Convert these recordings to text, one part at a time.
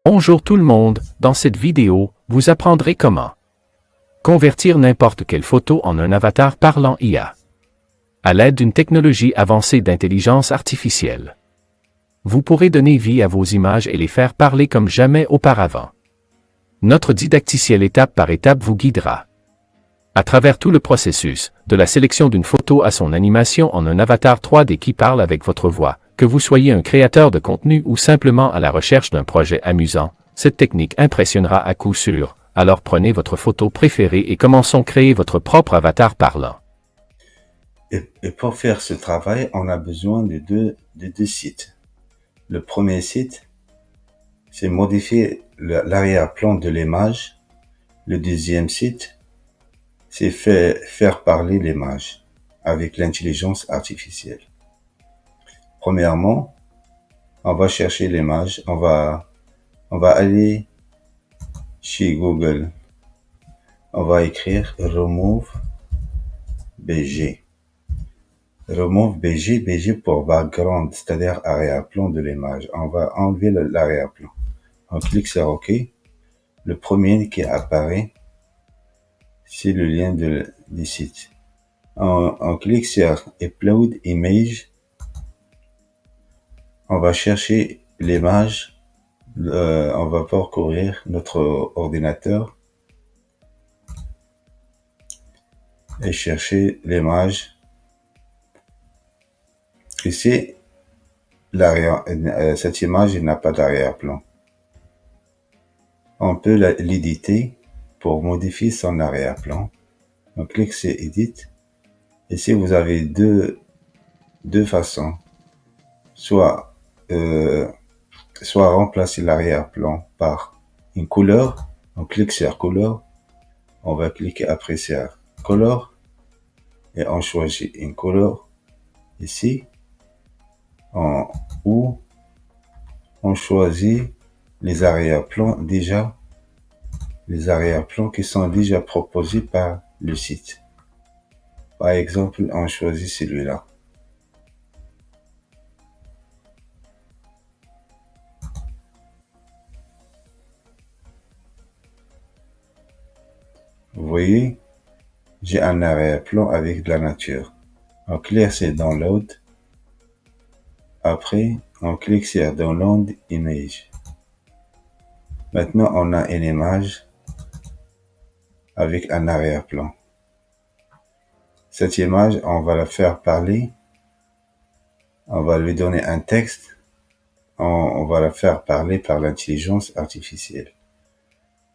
Bonjour tout le monde, dans cette vidéo, vous apprendrez comment convertir n'importe quelle photo en un avatar parlant IA à l'aide d'une technologie avancée d'intelligence artificielle. Vous pourrez donner vie à vos images et les faire parler comme jamais auparavant. Notre didacticiel étape par étape vous guidera à travers tout le processus, de la sélection d'une photo à son animation en un avatar 3D qui parle avec votre voix. Que vous soyez un créateur de contenu ou simplement à la recherche d'un projet amusant, cette technique impressionnera à coup sûr. Alors prenez votre photo préférée et commençons à créer votre propre avatar parlant. Et pour faire ce travail, on a besoin de deux sites. Le premier site, c'est modifier l'arrière-plan de l'image. Le deuxième site, c'est faire parler l'image avec l'intelligence artificielle. Premièrement, on va chercher l'image, on va aller chez Google. On va écrire remove BG. Remove BG, BG pour background, c'est-à-dire arrière-plan de l'image. On va enlever l'arrière-plan. On clique sur OK. Le premier qui apparaît, c'est le lien du site. On clique sur Upload Image. On va chercher l'image. On va parcourir notre ordinateur et chercher l'image. Ici, cette image n'a pas d'arrière-plan. On peut l'éditer pour modifier son arrière-plan. On clique sur Edit. Ici, vous avez deux façons. Soit remplacer l'arrière-plan par une couleur. On clique sur Couleur. On va cliquer après sur Color. Et on choisit une couleur. Ici. Où on choisit les arrière-plans qui sont déjà proposés par le site. Par exemple, on choisit celui-là. Vous voyez, j'ai un arrière-plan avec de la nature. On clique sur Download. Après, on clique sur Download Image. Maintenant, on a une image avec un arrière-plan. Cette image, on va la faire parler. On va lui donner un texte. On va la faire parler par l'intelligence artificielle.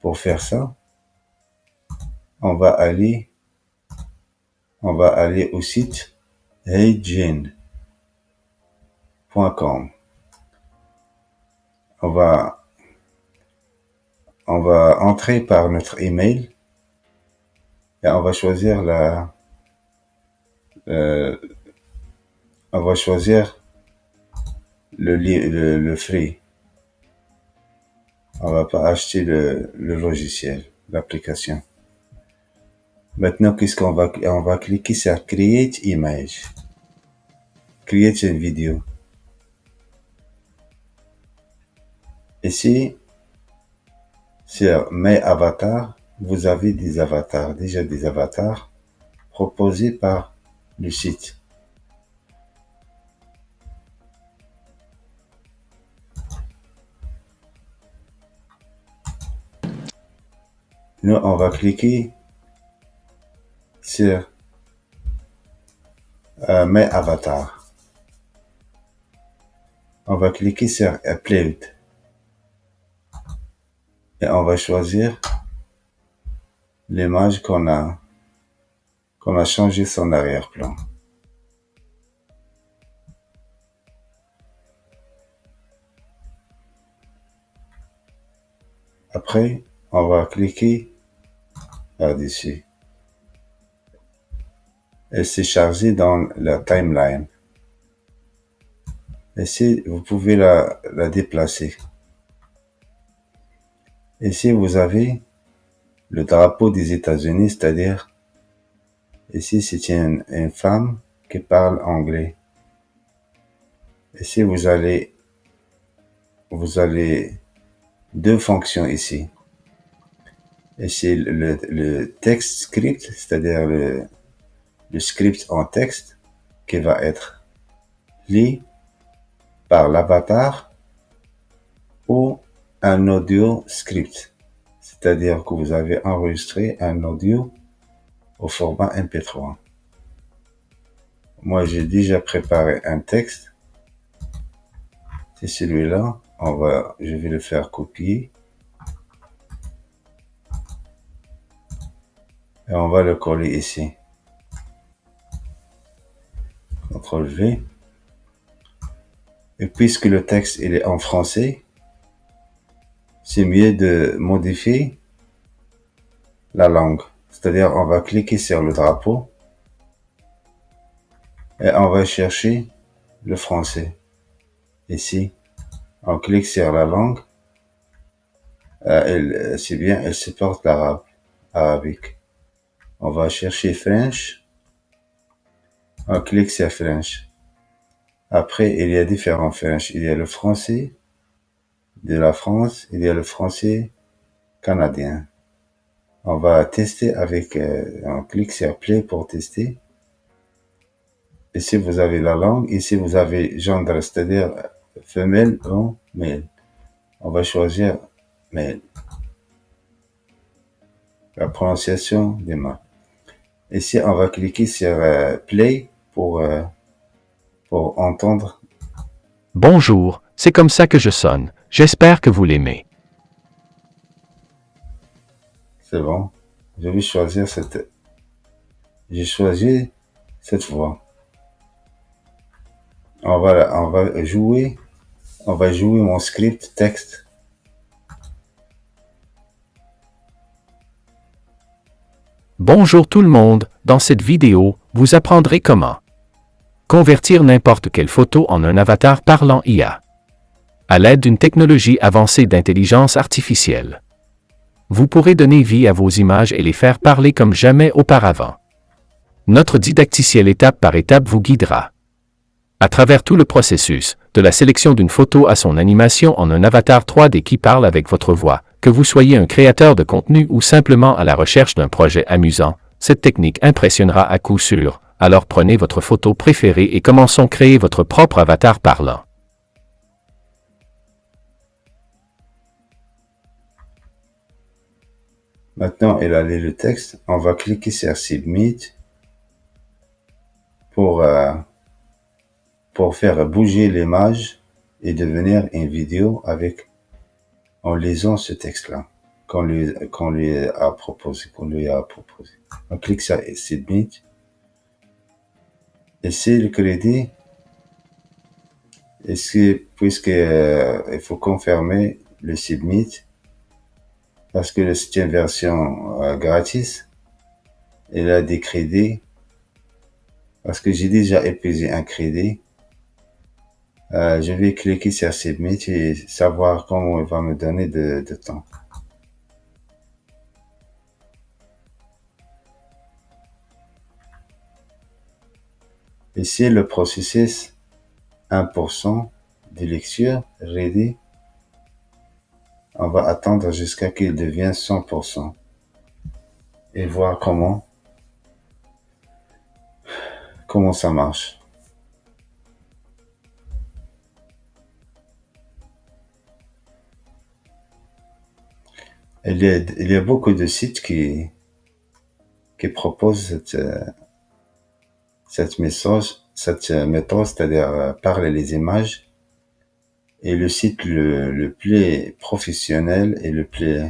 Pour faire ça, on va aller au site heygen.com. On va entrer par notre email et on va choisir le free. On va pas acheter le logiciel, l'application. Maintenant, on va cliquer sur Create Image. Create une vidéo. Ici, sur My Avatar, vous avez déjà des avatars proposés par le site. Nous, on va cliquer sur My Avatar. On va cliquer sur Upload. Et on va choisir l'image qu'on a changé son arrière-plan. Après, on va cliquer là-dessus. Elle s'est chargée dans la timeline. Ici, vous pouvez la déplacer. Ici, vous avez le drapeau des États-Unis, c'est-à-dire, ici, c'est une femme qui parle anglais. Ici, vous allez deux fonctions ici. Et c'est le text script, c'est-à-dire le script en texte qui va être lu par l'avatar ou un audio script. C'est-à-dire que vous avez enregistré un audio au format MP3. Moi, j'ai déjà préparé un texte. C'est celui-là. Je vais le faire copier. Et on va le coller ici. CTRL V. Et puisque le texte il est en français, c'est mieux de modifier la langue. C'est-à-dire, on va cliquer sur le drapeau et on va chercher le français. Ici, on clique sur la langue. C'est bien, elle supporte l'arabe, arabique. On va chercher French. On clique sur French. Après, il y a différents French. Il y a le français de la France. Il y a le français canadien. On va tester avec, on clique sur Play pour tester. Ici, vous avez la langue. Ici, vous avez gendre, c'est-à-dire femelle ou male. On va choisir male. La prononciation des mots. Ici, on va cliquer sur Play pour entendre. Bonjour, c'est comme ça que je sonne. J'espère que vous l'aimez. C'est bon. Je vais choisir j'ai choisi cette voix. On va jouer mon script texte. Bonjour tout le monde, dans cette vidéo, vous apprendrez comment convertir n'importe quelle photo en un avatar parlant IA à l'aide d'une technologie avancée d'intelligence artificielle. Vous pourrez donner vie à vos images et les faire parler comme jamais auparavant. Notre didacticiel étape par étape vous guidera à travers tout le processus, de la sélection d'une photo à son animation en un avatar 3D qui parle avec votre voix. Que vous soyez un créateur de contenu ou simplement à la recherche d'un projet amusant, cette technique impressionnera à coup sûr. Alors prenez votre photo préférée et commençons à créer votre propre avatar parlant. Maintenant, il a lu le texte. On va cliquer sur Submit pour faire bouger l'image et devenir une vidéo en lisant ce texte-là qu'on lui a proposé. On clique sur Submit. Et c'est le crédit. Il faut confirmer le Submit parce que c'est une version gratis. Il a des crédits. Parce que j'ai déjà épuisé un crédit. Je vais cliquer sur Submit et savoir comment il va me donner de temps. Ici, le processus 1% de lecture ready. On va attendre jusqu'à qu'il devienne 100% et voir comment ça marche. Il y a beaucoup de sites qui proposent cette méthode, c'est-à-dire parler les images. Et le site le plus professionnel et le plus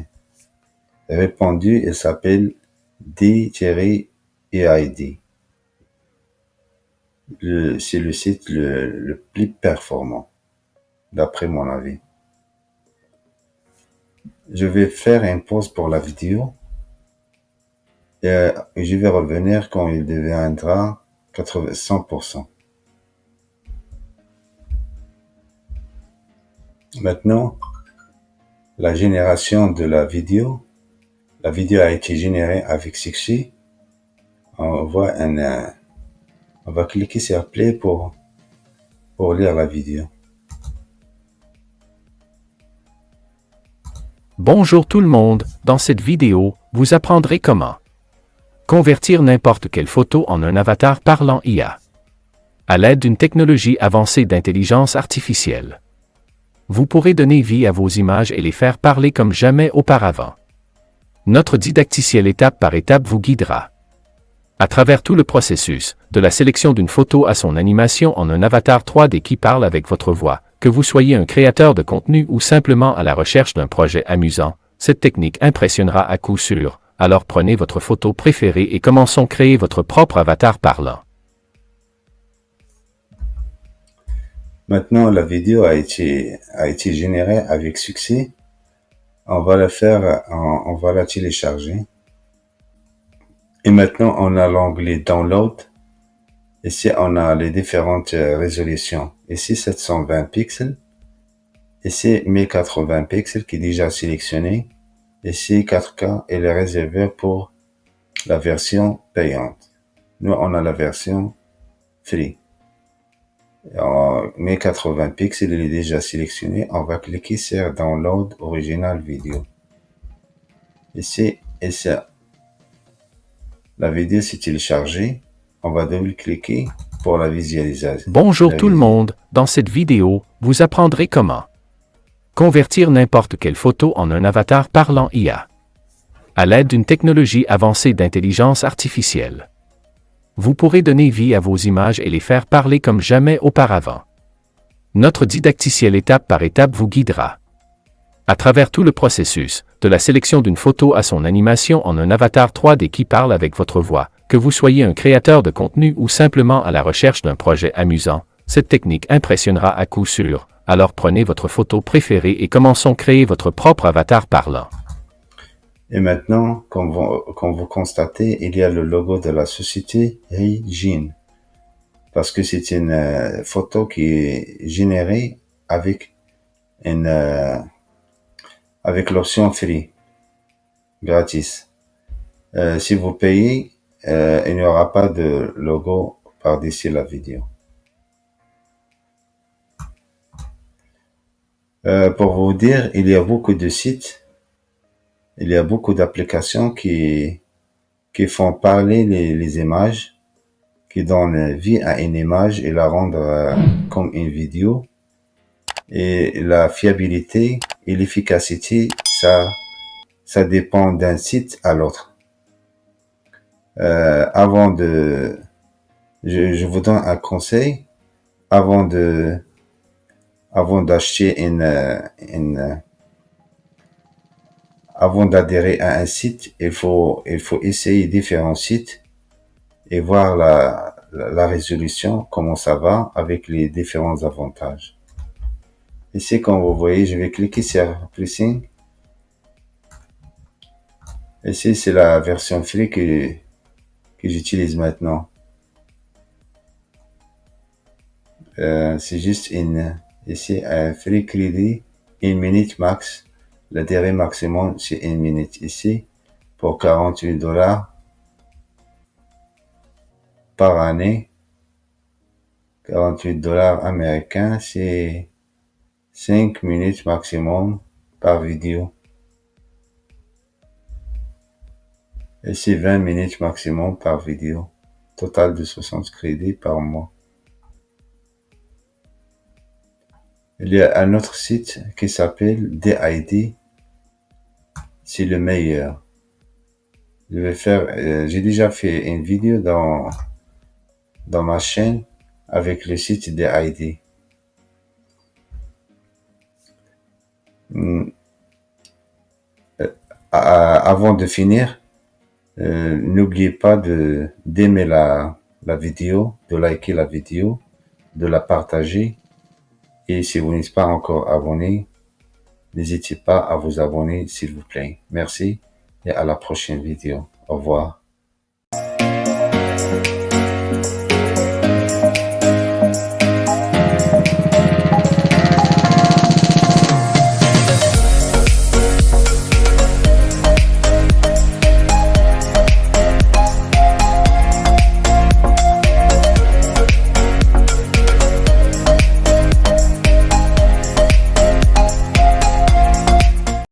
répandu, il s'appelle D-EID. C'est le site le plus performant, d'après mon avis. Je vais faire une pause pour la vidéo. Et je vais revenir quand il deviendra 100%. Maintenant, la génération de la vidéo a été générée avec Sixi. On va cliquer sur Play pour lire la vidéo. Bonjour tout le monde, dans cette vidéo, vous apprendrez comment convertir n'importe quelle photo en un avatar parlant IA à l'aide d'une technologie avancée d'intelligence artificielle. Vous pourrez donner vie à vos images et les faire parler comme jamais auparavant. Notre didacticiel étape par étape vous guidera à travers tout le processus, de la sélection d'une photo à son animation en un avatar 3D qui parle avec votre voix. Que vous soyez un créateur de contenu ou simplement à la recherche d'un projet amusant, cette technique impressionnera à coup sûr. Alors prenez votre photo préférée et commençons à créer votre propre avatar parlant. Maintenant, la vidéo a été générée avec succès. On va on va la télécharger. Et maintenant, on a l'onglet Download. Ici, on a les différentes résolutions. Ici, 720 pixels. Ici, 1080 pixels qui est déjà sélectionné. Ici, 4K, elle est réservée pour la version payante. Nous, on a la version free. En 1080 pixels, il est déjà sélectionné. On va cliquer sur Download Original Video. Ici, la vidéo s'est téléchargée. On va double-cliquer pour la visualisation. Bonjour tout le monde, dans cette vidéo, vous apprendrez comment convertir n'importe quelle photo en un avatar parlant IA à l'aide d'une technologie avancée d'intelligence artificielle. Vous pourrez donner vie à vos images et les faire parler comme jamais auparavant. Notre didacticiel étape par étape vous guidera à travers tout le processus, de la sélection d'une photo à son animation en un avatar 3D qui parle avec votre voix. Que vous soyez un créateur de contenu ou simplement à la recherche d'un projet amusant, cette technique impressionnera à coup sûr. Alors prenez votre photo préférée et commençons à créer votre propre avatar parlant. Et maintenant, comme vous constatez, il y a le logo de la société Heijin. Parce que c'est une photo qui est générée avec l'option free, gratis. Si vous payez, il n'y aura pas de logo par-dessus la vidéo. Pour vous dire, il y a beaucoup de sites, il y a beaucoup d'applications qui font parler les images, qui donnent vie à une image et la rendent comme une vidéo. Et la fiabilité et l'efficacité, ça dépend d'un site à l'autre. Je vous donne un conseil, avant d'acheter avant d'adhérer à un site, il faut essayer différents sites et voir la résolution, comment ça va avec les différents avantages. Ici, comme vous voyez, je vais cliquer sur Pricing. Ici, c'est la version free que j'utilise maintenant. C'est juste ici, un free crédit, 1 minute max. La durée maximum, c'est 1 minute. Ici, pour $48 par année, $48 américains, c'est 5 minutes maximum par vidéo. Et c'est 20 minutes maximum par vidéo. Total de 60 crédits par mois. Il y a un autre site qui s'appelle DID. C'est le meilleur. J'ai déjà fait une vidéo dans ma chaîne avec le site DID. Avant de finir, n'oubliez pas d'aimer la vidéo, de liker la vidéo, de la partager. Et si vous n'êtes pas encore abonné, n'hésitez pas à vous abonner, s'il vous plaît. Merci et à la prochaine vidéo. Au revoir.